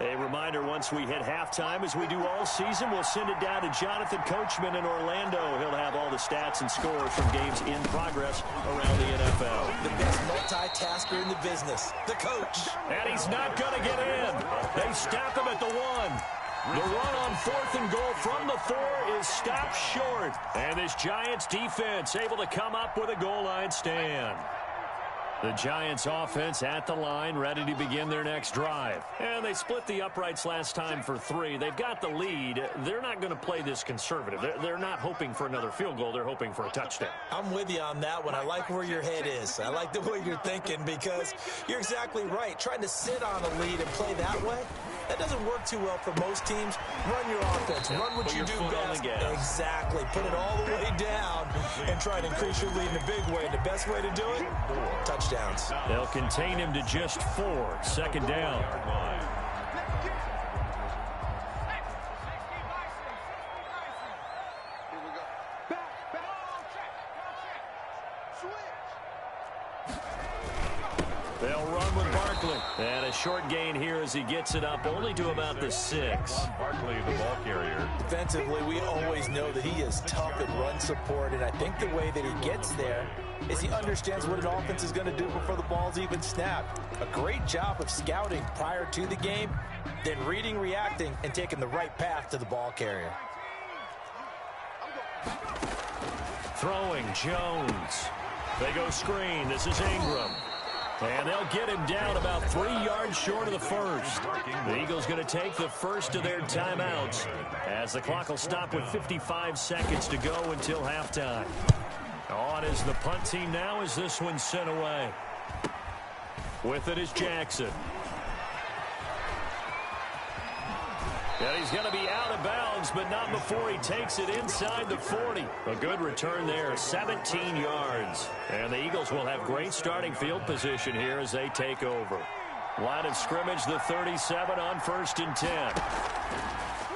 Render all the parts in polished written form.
A reminder, once we hit halftime, as we do all season, we'll send it down to Jonathan Coachman in Orlando. He'll have all the stats and scores from games in progress around the NFL. The best multitasker in the business, the coach. And he's not going to get in. They stop him at the 1. The run on 4th and goal from the 4 is stopped short. And this Giants defense able to come up with a goal line stand. The Giants offense at the line, ready to begin their next drive. And they split the uprights last time for 3. They've got the lead. They're not going to play this conservative. They're not hoping for another field goal. They're hoping for a touchdown. I'm with you on that one. I like where your head is. I like the way you're thinking because you're exactly right. Trying to sit on a lead and play that way, that doesn't work too well for most teams. Run your offense. Run what you do best. Exactly. Put it all the way down and try to increase your lead in a big way. The best way to do it, touchdowns. They'll contain him to just 4. Second down. They'll run with Barkley. And a short gain here as he gets it up only to about the 6. Barkley, the ball carrier. Defensively, we always know that he is tough in run support, and I think the way that he gets there is he understands what an offense is going to do before the ball's even snapped. A great job of scouting prior to the game, then reading, reacting, and taking the right path to the ball carrier. Throwing Jones. They go screen. This is Ingram. And they'll get him down about 3 yards short of the first. The Eagles going to take the first of their timeouts as the clock will stop with 55 seconds to go until halftime. On is the punt team now as this one's sent away. With it is Jackson. And he's going to be out of bounds, but not before he takes it inside the 40. A good return there, 17 yards. And the Eagles will have great starting field position here as they take over. Line of scrimmage, the 37 on 1st and 10.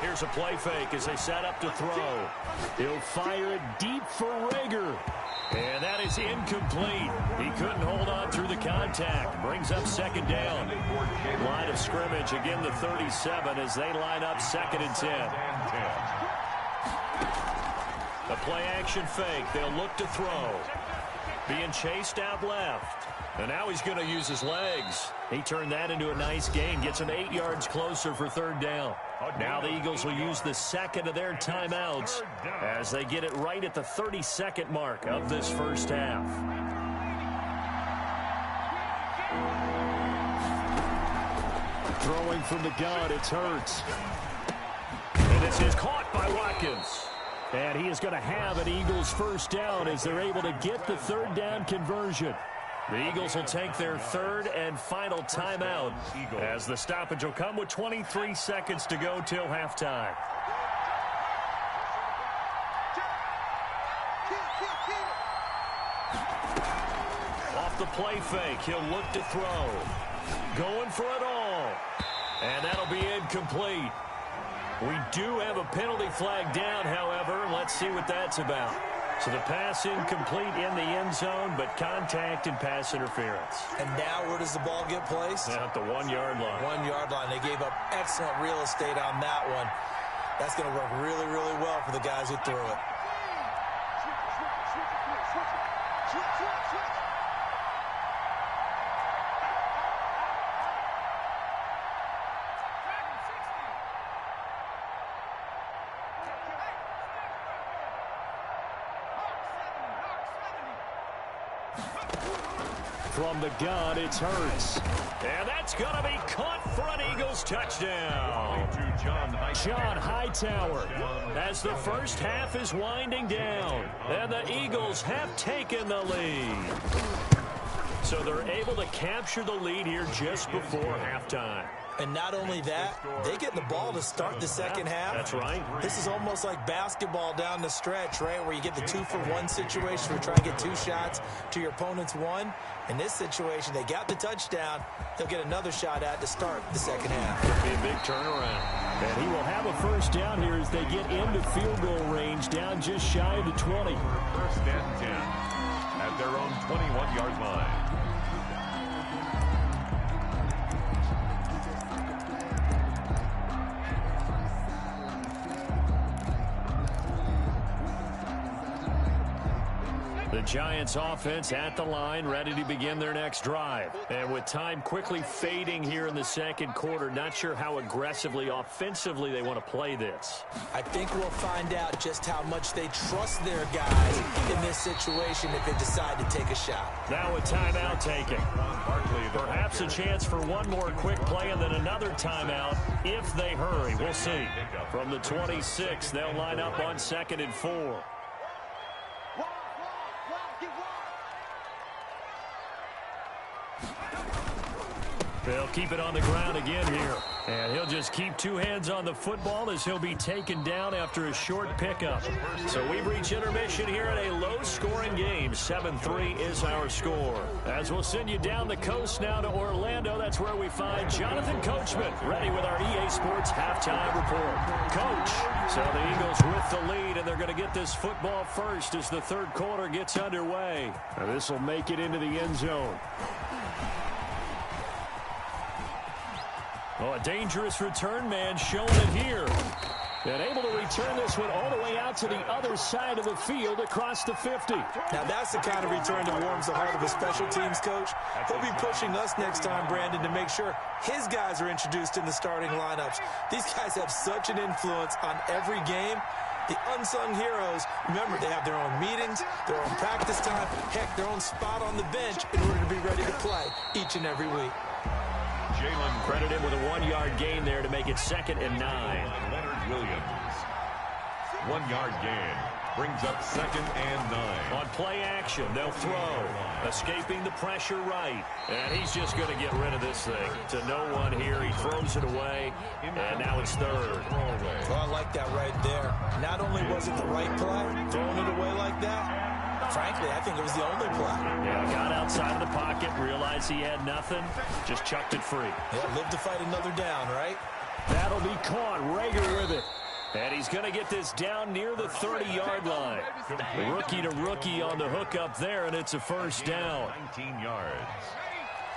Here's a play fake as they set up to throw. He'll fire it deep for Rager. And that is incomplete. He couldn't hold on through the contact. Brings up second down. Line of scrimmage, again the 37 as they line up 2nd and 10. The play action fake. They'll look to throw. Being chased out left. And now he's going to use his legs. He turned that into a nice gain. Gets him 8 yards closer for 3rd down. Now the Eagles will use the second of their timeouts as they get it right at the 32nd mark of this first half. Throwing from the gun, it's Hurts. And this is caught by Watkins. And he is going to have an Eagles first down as they're able to get the 3rd down conversion. The Eagles will take their 3rd and final timeout as the stoppage will come with 23 seconds to go till halftime. Off the play fake, he'll look to throw. Going for it all. And that'll be incomplete. We do have a penalty flag down, however. Let's see what that's about. So the pass incomplete in the end zone, but contact and pass interference. And now where does the ball get placed? At the 1 yard line. 1 yard line. They gave up excellent real estate on that one. That's going to work really, really well for the guys who threw it. From the gun, it's Hurts. And that's going to be caught for an Eagles touchdown. John Hightower as the first half is winding down. And the Eagles have taken the lead. So they're able to capture the lead here just before halftime. And not only that, they get the ball to start the second half. That's right. This is almost like basketball down the stretch, right, where you get the 2-for-1 situation where you try to get 2 shots to your opponent's 1. In this situation, they got the touchdown. They'll get another shot at to start the second half. It'll be a big turnaround. And he will have a first down here as they get into field goal range, down just shy of the 20. First and 10 at their own 21-yard line. The Giants offense at the line, ready to begin their next drive. And with time quickly fading here in the second quarter, not sure how aggressively, offensively they want to play this. I think we'll find out just how much they trust their guys in this situation if they decide to take a shot. Now a timeout taken. Perhaps a chance for one more quick play and then another timeout if they hurry. We'll see. From the 26, they'll line up on 2nd and 4. They'll keep it on the ground again here. And he'll just keep two hands on the football as he'll be taken down after a short pickup. So we've reached intermission here in a low-scoring game. 7-3 is our score. As we'll send you down the coast now to Orlando, that's where we find Jonathan Coachman, ready with our EA Sports halftime report. Coach, so the Eagles with the lead, and they're going to get this football first as the third quarter gets underway. Now this will make it into the end zone. Oh, a dangerous return man showing it here. And able to return this one all the way out to the other side of the field across the 50. Now that's the kind of return that warms the heart of a special teams coach. He'll be pushing us next time, Brandon, to make sure his guys are introduced in the starting lineups. These guys have such an influence on every game. The unsung heroes, remember, they have their own meetings, their own practice time, heck, their own spot on the bench in order to be ready to play each and every week. Jalen credited with a 1-yard gain there to make it 2nd and 9. Leonard Williams. 1-yard gain brings up 2nd and 9. On play action, they'll throw. Escaping the pressure right. And he's just going to get rid of this thing. To no one here. He throws it away. And now it's 3rd. Well, I like that right there. Not only was it the right play, throwing it away like that, frankly, I think it was the only play. Yeah, got outside of the pocket, realized he had nothing, just chucked it free. Yeah, live to fight another down, right? That'll be caught. Rager with it. And he's going to get this down near the 30-yard line. Rookie to rookie on the hook up there, and it's a first down. 19 yards.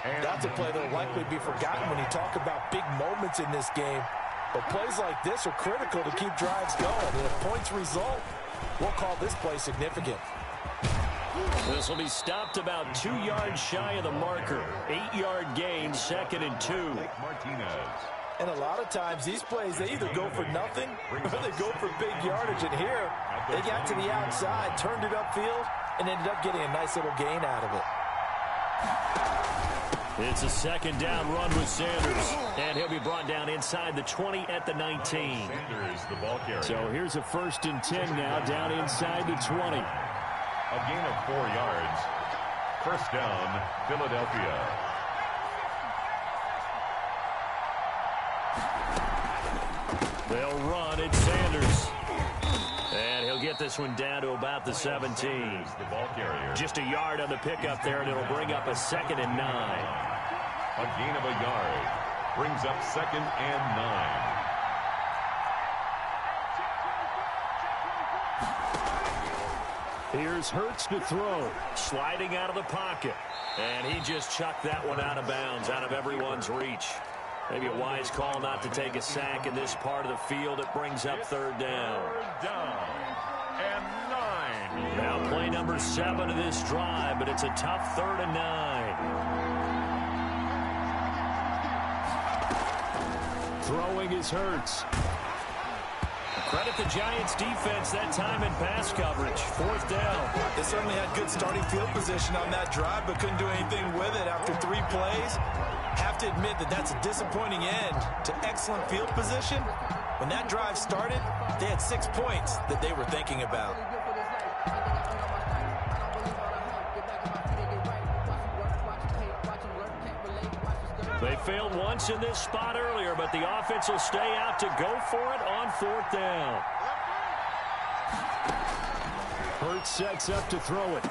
And that's a play that will likely be forgotten when you talk about big moments in this game. But plays like this are critical to keep drives going. And if points result, we'll call this play significant. This will be stopped about 2 yards shy of the marker. 8-yard gain, 2nd and 2. Martinez. And a lot of times these plays, they either go for nothing or they go for big yardage. And here, they got to the outside, turned it upfield, and ended up getting a nice little gain out of it. It's a 2nd down run with Sanders. And he'll be brought down inside the 20 at the 19. Sanders, the ball carrier. So here's a 1st and 10 now, down inside the 20. A gain of 4 yards. First down, Philadelphia. They'll run. It's Sanders. And he'll get this one down to about the 17. The ball carrier. Just a yard on the pickup there, and it'll bring up a 2nd and 9. A gain of a yard. Brings up 2nd and 9. Here's Hurts to throw. Sliding out of the pocket. And he just chucked that one out of bounds, out of everyone's reach. Maybe a wise call not to take a sack in this part of the field. It brings up 3rd down. 3rd down and 9. Now play number 7 of this drive, but it's a tough 3rd and 9. Throwing is Hurts. Credit the Giants defense that time in pass coverage. 4th down. They certainly had good starting field position on that drive, but couldn't do anything with it after 3 plays. Have to admit that that's a disappointing end to excellent field position. When that drive started, they had 6 points that they were thinking about. They failed once in this spot earlier, but the offense will stay out to go for it on 4th down. Hurts sets up to throw it.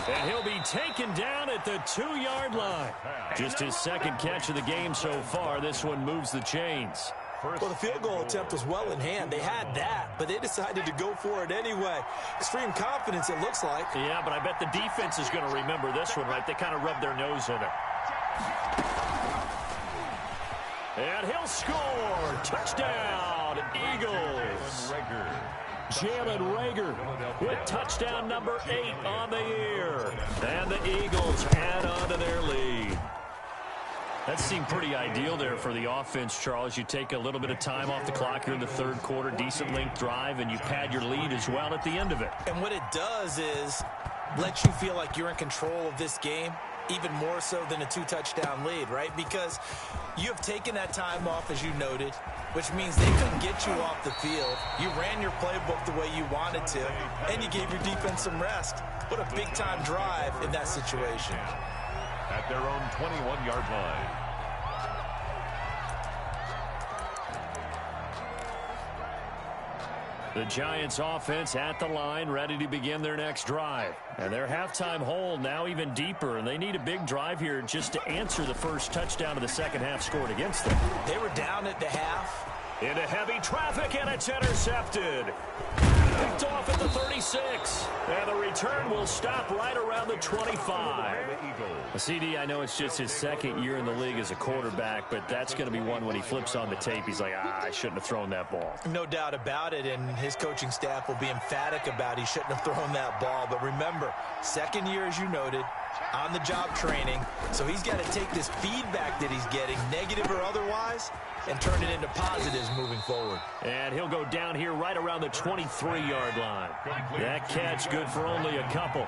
And he'll be taken down at the 2-yard line. Just his 2nd catch of the game so far. This one moves the chains. Well, the field goal attempt was well in hand. They had that, but they decided to go for it anyway. Extreme confidence, it looks like. Yeah, but I bet the defense is going to remember this one, right? They kind of rubbed their nose in it. And he'll score. Touchdown, Eagles. Jalen Reagor with touchdown number 8 on the year. And the Eagles add on to their lead. That seemed pretty ideal there for the offense, Charles. You take a little bit of time off the clock here in the third quarter, decent length drive, and you pad your lead as well at the end of it. And what it does is let you feel like you're in control of this game, even more so than a 2-touchdown lead, right? Because you have taken that time off, as you noted, which means they couldn't get you off the field. You ran your playbook the way you wanted to, and you gave your defense some rest. What a big-time drive in that situation. At their own 21-yard line. The Giants offense at the line, ready to begin their next drive. And their halftime hole now even deeper, and they need a big drive here just to answer the first touchdown of the second half scored against them. They were down at the half. Into heavy traffic, and it's intercepted. Picked off at the 36. And the return will stop right around the 25. CD, I know it's just his second year in the league as a quarterback, but that's going to be one when he flips on the tape. He's like, I shouldn't have thrown that ball. No doubt about it, and his coaching staff will be emphatic about he shouldn't have thrown that ball. But remember, second year, as you noted, on-the-job training. So he's got to take this feedback that he's getting, negative or otherwise, and turn it into positives moving forward. And he'll go down here right around the 23-yard line. That catch good for only a couple.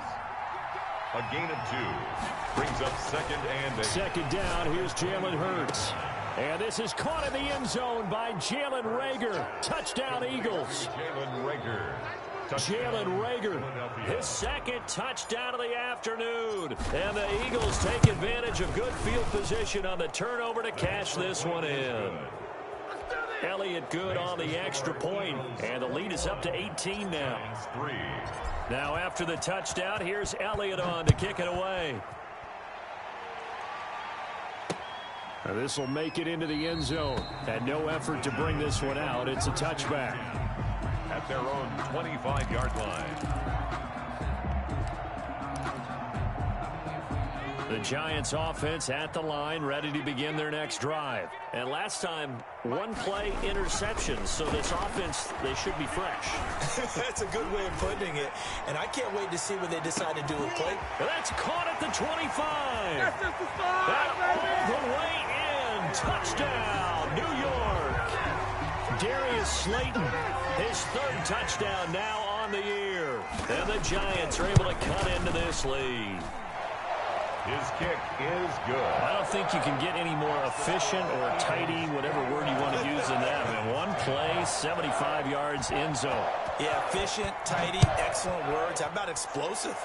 A gain of 2. Brings up second and 8. Second down, here's Jalen Hurts. And this is caught in the end zone by Jalen Reagor. Touchdown, Eagles. Jalen Reagor. Jalen Reagor, his second touchdown of the afternoon. And the Eagles take advantage of good field position on the turnover to cash this one in. Elliott good on the extra point, and the lead is up to 18 now. Now after the touchdown, here's Elliott on to kick it away. This will make it into the end zone. And no effort to bring this one out. It's a touchback. At their own 25-yard line. The Giants offense at the line, ready to begin their next drive. And last time, one play interception. So this offense, they should be fresh. That's a good way of putting it. And I can't wait to see what they decide to do with play. That's caught at the 25. That all the way in. Touchdown, New York. Darius Slayton, his third touchdown now on the year. And the Giants are able to cut into this lead. His kick is good. I don't think you can get any more efficient or tidy, whatever word you want to use in that. I mean, one play, 75 yards, end zone. Yeah, efficient, tidy, excellent words. How about explosive?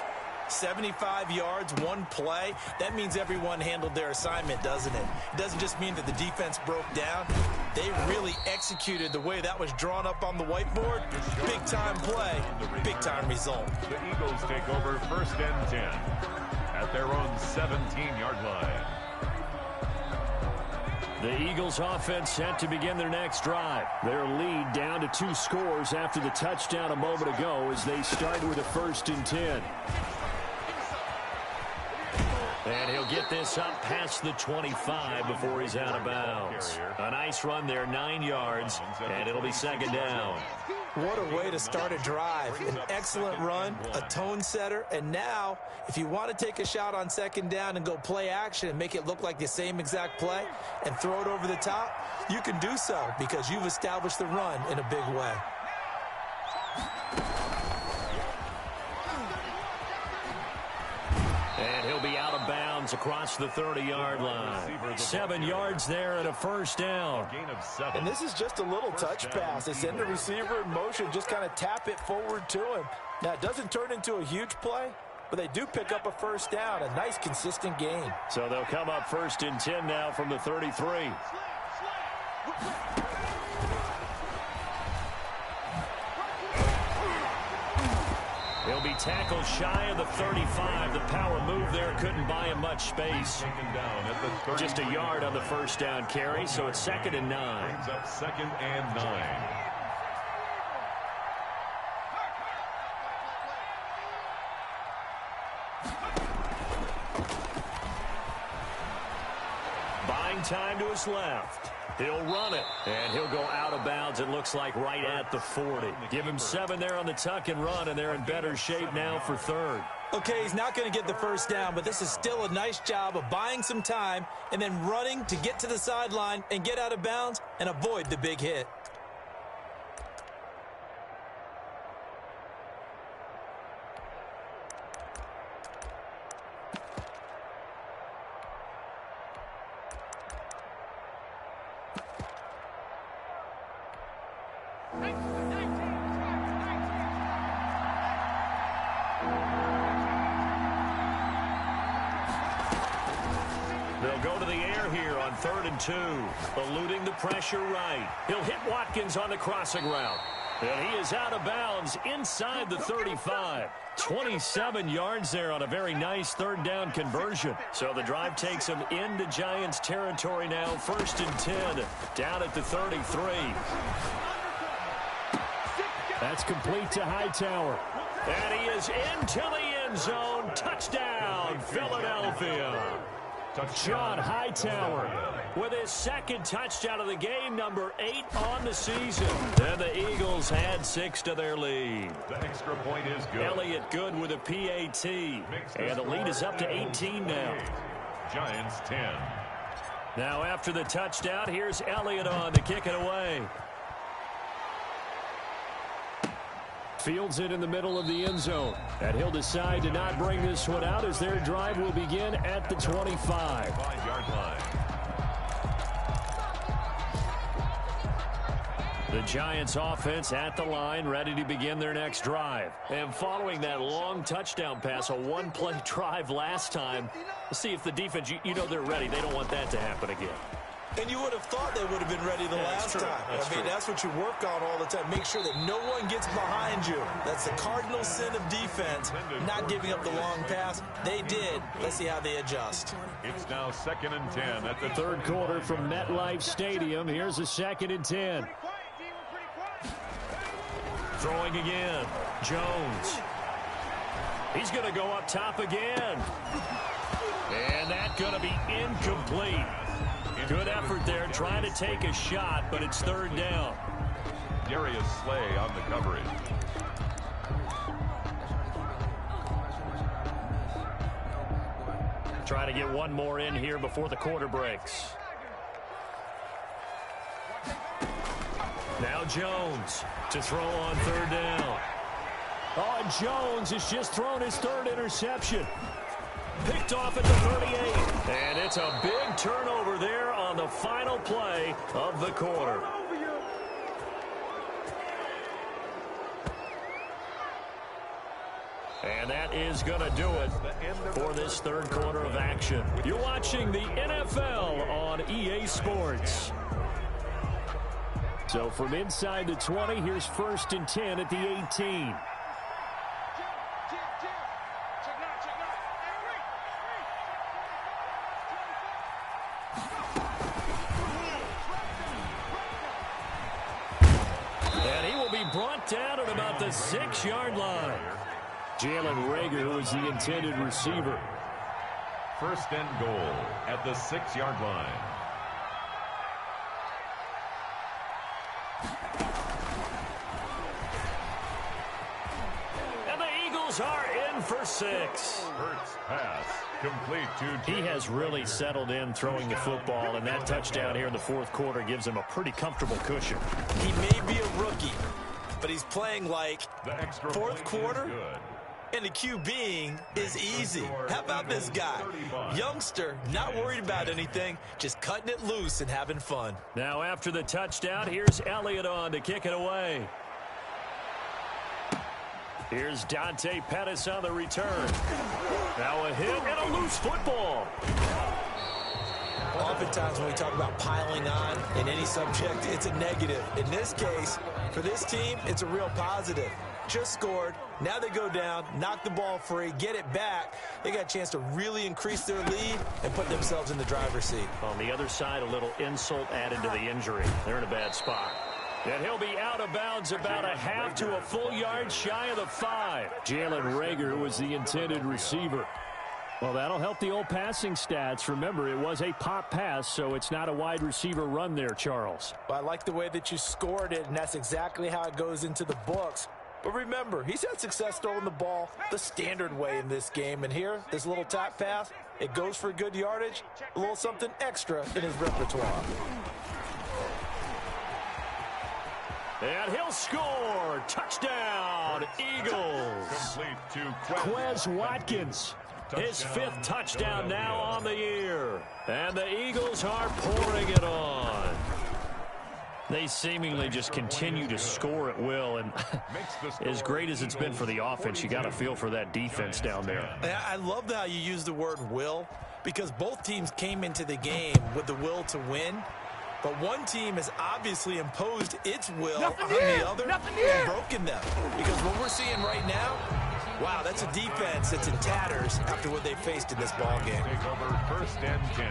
75 yards, one play. That means everyone handled their assignment, doesn't it? It doesn't just mean that the defense broke down. They really executed the way that was drawn up on the whiteboard. Big-time play, big-time result. The Eagles take over first and 10 at their own 17-yard line. The Eagles offense set to begin their next drive. Their lead down to 2 scores after the touchdown a moment ago as they start with a 1st and 10. And he'll get this up past the 25 before he's out of bounds. A nice run there, 9 yards, and it'll be second down. What a way to start a drive. An excellent run, a tone setter, and now, if you want to take a shot on second down and go play action and make it look like the same exact play and throw it over the top, you can do so because you've established the run in a big way. And he'll be out of bounds across the 30-yard line. 7 yards there and a first down. And this is just a little touch pass. They send the receiver in motion, just kind of tap it forward to him. Now, it doesn't turn into a huge play, but they do pick up a first down. A nice, consistent gain. So they'll come up 1st and 10 now from the 33. He'll be tackled shy of the 35. The power move there couldn't buy him much space. Just a yard on the first down carry, so it's 2nd and 9. Brings up 2nd and 9. Buying time to his left. He'll run it, and he'll go out of bounds, it looks like, right at the 40. Give him 7 there on the tuck and run, and they're in better shape now for third. Okay, he's not going to get the first down, but this is still a nice job of buying some time and then running to get to the sideline and get out of bounds and avoid the big hit. They'll go to the air here on 3rd and 2. Eluding the pressure right. He'll hit Watkins on the crossing route. And he is out of bounds inside the 35. 27 yards there on a very nice 3rd down conversion. So the drive takes him into Giants territory now. 1st and 10 down at the 33. That's complete to Hightower. And he is into the end zone. Touchdown, Philadelphia. John Hightower with his 2nd touchdown of the game, number 8 on the season. And the Eagles add 6 to their lead. The extra point is good. Elliott good with a PAT. And the lead is up to 18 now. Giants 10. Now after the touchdown, here's Elliott on to kick it away. Fields it in the middle of the end zone. And he'll decide to not bring this one out as their drive will begin at the 25. 5-yard line. The Giants offense at the line, ready to begin their next drive. And following that long touchdown pass, a one-play drive last time, let's see if the defense, you know they're ready. They don't want that to happen again. And you would have thought they would have been ready the last time. That's what you work on all the time. Make sure that no one gets behind you. That's the cardinal sin of defense, not giving up the long pass. They did. Let's see how they adjust. It's now 2nd and 10 at the 3rd quarter from MetLife Stadium. Here's a 2nd and 10. Throwing again. Jones. He's going to go up top again. And that's going to be incomplete. Good effort there, trying to take a shot, but it's 3rd down. Darius Slay on the coverage. Trying to get one more in here before the quarter breaks. Now Jones to throw on 3rd down. Oh, and Jones has just thrown his 3rd interception. Picked off at the 38. And it's a big turnover there on the final play of the quarter. And that is going to do it for this 3rd quarter of action. You're watching the NFL on EA Sports. So from inside the 20, here's 1st and 10 at the 18. Brought down at about the 6-yard line. Jalen Reagor, who was the intended receiver. 1st and goal at the 6-yard line. And the Eagles are in for 6. Hurts pass complete to. He has really settled in throwing the football, and that touchdown here in the 4th quarter gives him a pretty comfortable cushion. He may be a rookie, but he's playing like The extra 4th quarter, good. and the QBing is easy. How about this guy? Youngster, not worried about anything, just cutting it loose and having fun. Now after the touchdown, here's Elliott on to kick it away. Here's Dante Pettis on the return. Now a hit and a loose football. Oftentimes when we talk about piling on in any subject, it's a negative. In this case, for this team, it's a real positive. Just scored. Now they go down, knock the ball free, get it back. They got a chance to really increase their lead and put themselves in the driver's seat. On the other side, a little insult added to the injury. They're in a bad spot. And he'll be out of bounds about a half to a full yard shy of the 5. Jalen Reagor was the intended receiver. Well, that'll help the old passing stats. Remember, it was a pop pass, so it's not a wide receiver run there, Charles. Well, I like the way that you scored it, and that's exactly how it goes into the books. But remember, he's had success throwing the ball the standard way in this game. And here, this little tap pass, it goes for good yardage, a little something extra in his repertoire. And he'll score. Touchdown, Eagles. Complete to Quez Watkins. His 5th touchdown now on the year. And the Eagles are pouring it on. They seemingly just continue to score at will. And as great as it's been for the offense, you got to feel for that defense down there. I love how you use the word will, because both teams came into the game with the will to win. But one team has obviously imposed its will on the other and broken them. Because what we're seeing right now, wow, that's a defense that's in tatters after what they faced in this ball game. take over 1st and 10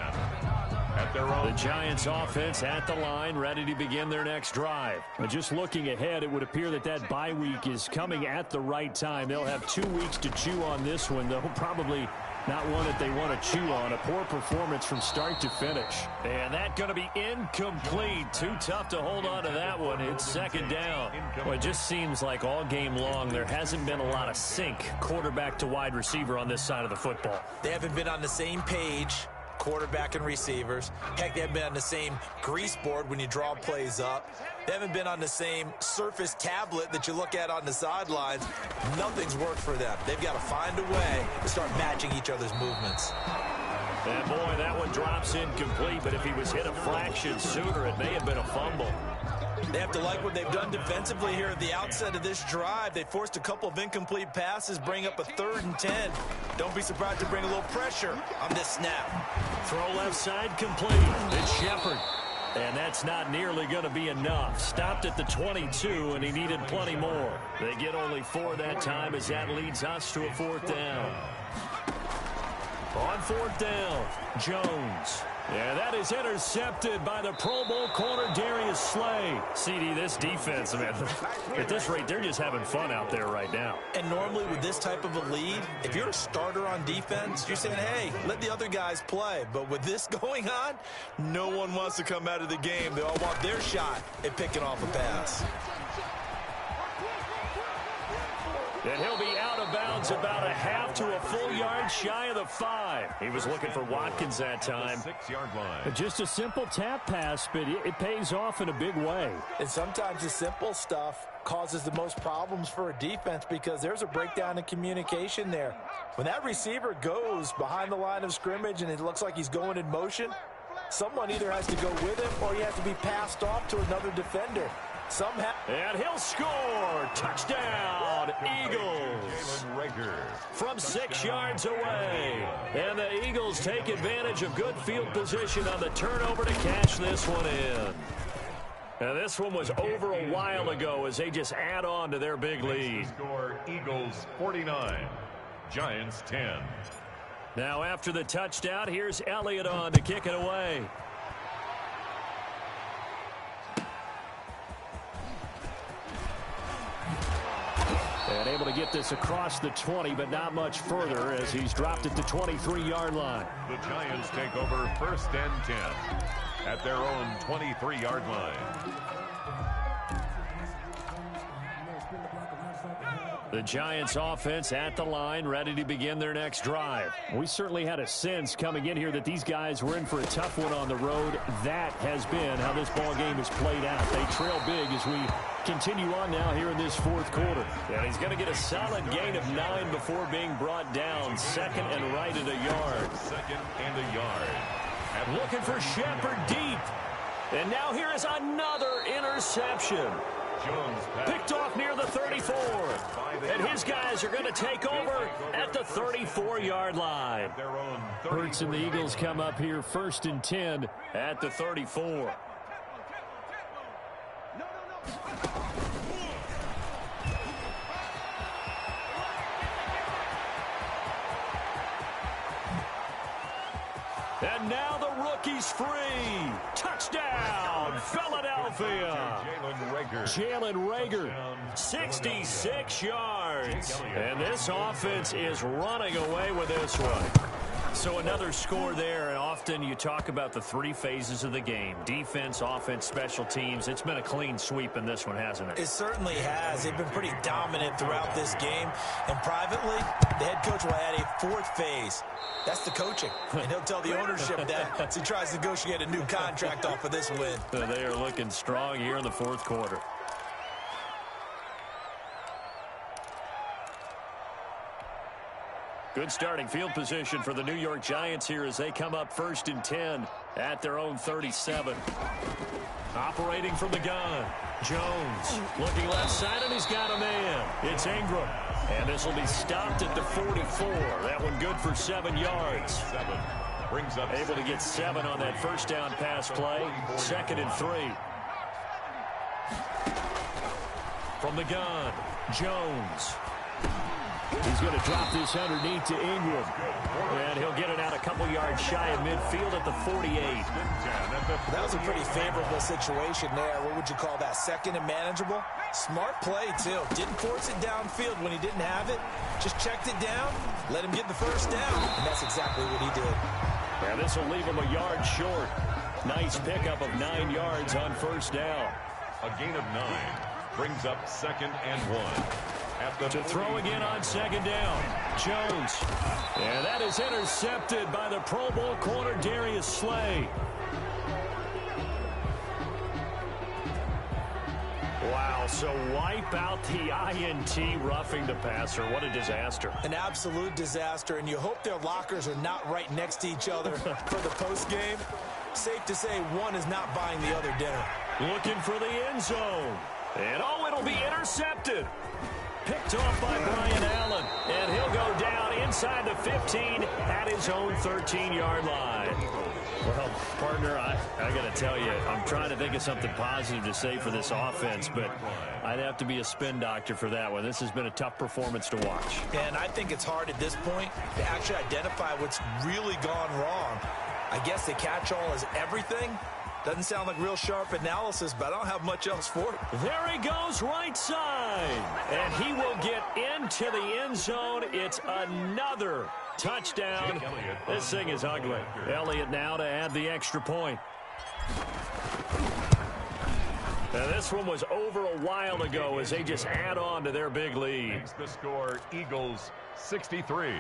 at their own. The Giants offense at the line, ready to begin their next drive. But just looking ahead, it would appear that that bye week is coming at the right time. They'll have 2 weeks to chew on this one. They'll probably not one that they want to chew on. A poor performance from start to finish. And that's going to be incomplete. Too tough to hold on to that one. It's 2nd down. Well, it just seems like all game long there hasn't been a lot of sync quarterback to wide receiver on this side of the football. They haven't been on the same page, quarterback and receivers. Heck, they haven't been on the same grease board when you draw plays up. They haven't been on the same surface tablet that you look at on the sidelines. Nothing's worked for them. They've got to find a way to start matching each other's movements. And boy, that one drops incomplete, but if he was hit a fraction sooner, it may have been a fumble. They have to like what they've done defensively here at the outset of this drive. They forced a couple of incomplete passes, bring up a 3rd and 10. Don't be surprised to bring a little pressure on this snap. Throw left side complete. It's Shepard. And that's not nearly going to be enough. Stopped at the 22, and he needed plenty more. They get only 4 that time as that leads us to a 4th down. On 4th down, Jones. Yeah, that is intercepted by the Pro Bowl corner, Darius Slay. CD, this defense, man, at this rate, they're just having fun out there right now. And normally with this type of a lead, if you're a starter on defense, you're saying, hey, let the other guys play. But with this going on, no one wants to come out of the game. They all want their shot at picking off a pass. And he'll be out of bounds about a half to a full yard shy of the 5. He was looking for Watkins that time. 6-yard line. Just a simple tap pass, but it pays off in a big way. And sometimes the simple stuff causes the most problems for a defense because there's a breakdown in communication there. When that receiver goes behind the line of scrimmage and it looks like he's going in motion, someone either has to go with him or he has to be passed off to another defender. Somehow. And he'll score. Touchdown, Eagles. From 6 yards away. And the Eagles take advantage of good field position on the turnover to cash this one in. And this one was over a while ago as they just add on to their big lead. Score Eagles 49, Giants 10. Now after the touchdown, here's Elliott on to kick it away. And able to get this across the 20, but not much further as he's dropped at the 23-yard line. The Giants take over 1st and 10 at their own 23-yard line. The Giants offense at the line, ready to begin their next drive. We certainly had a sense coming in here that these guys were in for a tough one on the road. That has been how this ball game has played out. They trail big as we continue on now here in this 4th quarter. And he's going to get a solid gain of 9 before being brought down. 2nd and right at a yard. 2nd and a yard. Looking for Shepard deep. And now here is another interception. Picked off near the 34. And his guys are going to take over at the 34-yard line. Hurts and the Eagles come up here 1st and 10 at the 34. And now the rookie's free. Touchdown, Philadelphia. Jalen Reagor, 66 yards. And this offense is running away with this one. So another score there, and often you talk about the three phases of the game: defense, offense, special teams. It's been a clean sweep in this one, hasn't it? It certainly has. They've been pretty dominant throughout this game. And privately, the head coach will add a fourth phase. That's the coaching. And he'll tell the ownership that as he tries to negotiate a new contract off of this win. They are looking strong here in the fourth quarter. Good starting field position for the New York Giants here as they come up 1st and 10 at their own 37. Operating from the gun, Jones looking left side, and he's got a man. It's Ingram, and this will be stopped at the 44. That one good for 7 yards. 7 brings up able to get 7 on that first down pass play. 2nd and 3. From the gun, Jones. He's going to drop this underneath to Ingram. And he'll get it out a couple yards shy of midfield at the 48. That was a pretty favorable situation there. What would you call that? 2nd and manageable? Smart play, too. Didn't force it downfield when he didn't have it. Just checked it down, let him get the first down. And that's exactly what he did. And this will leave him a yard short. Nice pickup of 9 yards on first down. A gain of 9 brings up 2nd and 1. To throw again on 2nd down, Jones. And that is intercepted by the Pro Bowl corner, Darius Slay. Wow, so wipe out the INT, roughing the passer. What a disaster. An absolute disaster, and you hope their lockers are not right next to each other for the postgame. Safe to say one is not buying the other dinner. Looking for the end zone. And oh, it'll be intercepted. Picked off by Brian Allen, and he'll go down inside the 15 at his own 13-yard line. Well, partner, I got to tell you, I'm trying to think of something positive to say for this offense, but I'd have to be a spin doctor for that one. This has been a tough performance to watch. And I think it's hard at this point to actually identify what's really gone wrong. I guess the catch-all is everything. Doesn't sound like real sharp analysis, but I don't have much else for it. There he goes, right side. And he will get into the end zone. It's another touchdown. This thing is ugly. Elliott now to add the extra point. Now this one was over a while ago as they just add on to their big lead. Makes the score Eagles 63,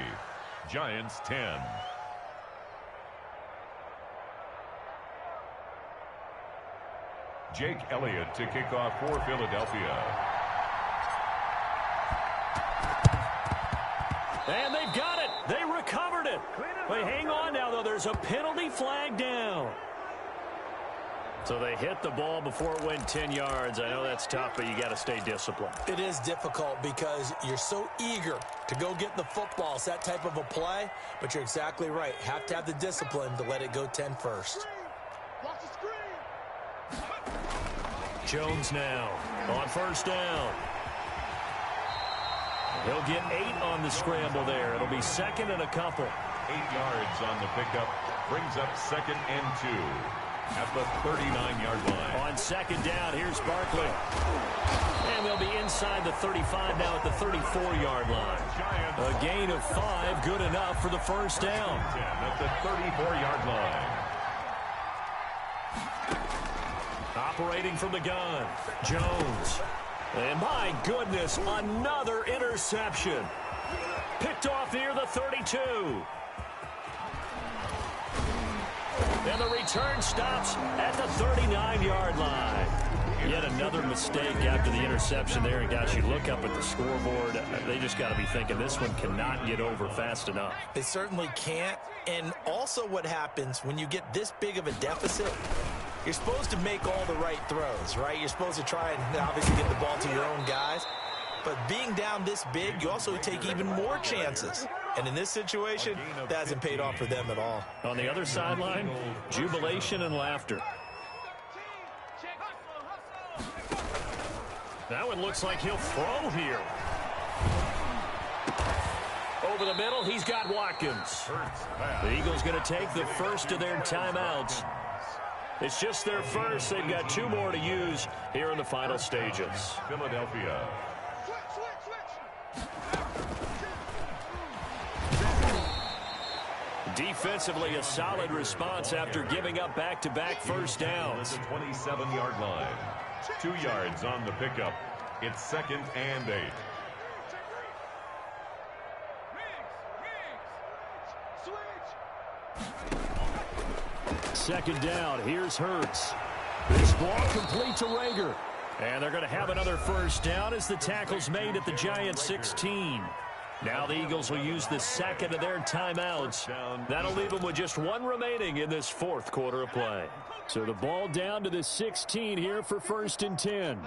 Giants 10. Jake Elliott to kick off for Philadelphia. And they've got it. They recovered it. Wait, hang on now, though. There's a penalty flag down. So they hit the ball before it went 10 yards. I know that's tough, but you got to stay disciplined. It is difficult because you're so eager to go get the football. It's that type of a play, but you're exactly right. Have to have the discipline to let it go 10 first. Jones now on first down. He'll get 8 on the scramble there. It'll be 2nd and a couple. 8 yards on the pickup. Brings up 2nd and 2 at the 39-yard line. On 2nd down, here's Barkley. And they'll be inside the 35 now at the 34-yard line. A gain of 5, good enough for the first down. At the 34-yard line. Operating from the gun, Jones. And my goodness, another interception. Picked off near the 32. And the return stops at the 39-yard line. Yet another mistake after the interception there. And guys, you look up at the scoreboard, they just got to be thinking this one cannot get over fast enough. They certainly can't. And also what happens when you get this big of a deficit, you're supposed to make all the right throws, right? You're supposed to try and obviously get the ball to your own guys. But being down this big, you also take even more chances. And in this situation, that hasn't paid off for them at all. On the other sideline, jubilation and laughter. That one looks like he'll throw here. Over the middle, he's got Watkins. The Eagles going to take the first of their timeouts. It's just their first. They've got 2 more to use here in the final stages. Philadelphia. Defensively, a solid response after giving up back-to-back first downs. At the 27-yard line. 2 yards on the pickup. It's 2nd and 8. Second down, here's Hurts. This ball complete to Rager. And they're going to have another first down as the tackle's made at the Giants' 16. Now the Eagles will use the second of their timeouts. That'll leave them with just one remaining in this fourth quarter of play. So the ball down to the 16 here for 1st and 10.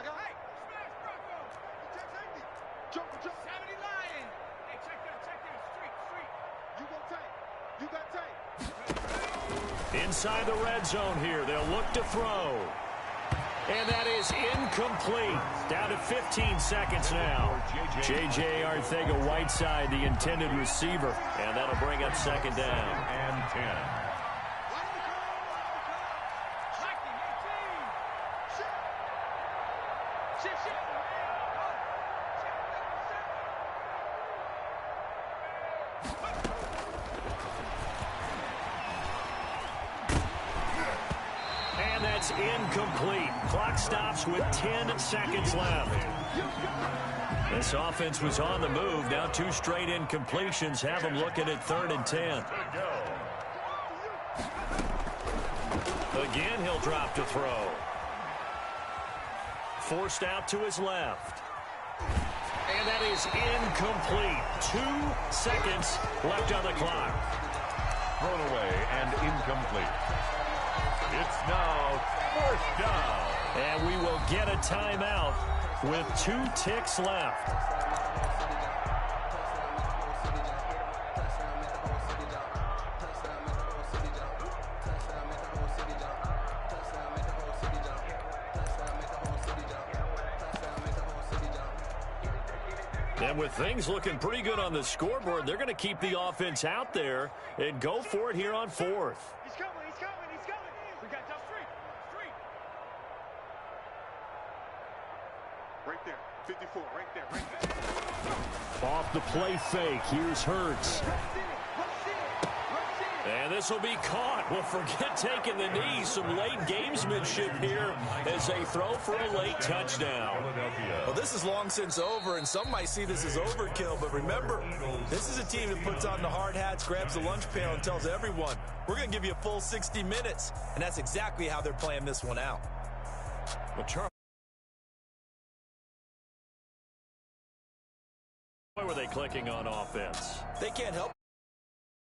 Inside the red zone here, they'll look to throw. And that is incomplete. Down to 15 seconds now. J.J. Arcega-Whiteside, the intended receiver. And that'll bring up 2nd down. And 10. That's incomplete. Clock stops with 10 seconds left. This offense was on the move. Now 2 straight incompletions have them looking at 3rd and 10. Again, he'll drop to throw. Forced out to his left. And that is incomplete. 2 seconds left on the clock. Thrown away and incomplete. It's now 4th down. And we will get a timeout with 2 ticks left. And with things looking pretty good on the scoreboard, they're going to keep the offense out there and go for it here on 4th. He's coming. We got top 3. Right there. 54. Right there. Off the play fake. Here's Hurts. And this will be caught. Well, forget taking the knee. Some late gamesmanship here as they throw for a late touchdown. Well, this is long since over, and some might see this as overkill. But remember, this is a team that puts on the hard hats, grabs the lunch pail, and tells everyone, we're going to give you a full 60 minutes. And that's exactly how they're playing this one out. Why were they clicking on offense? They can't help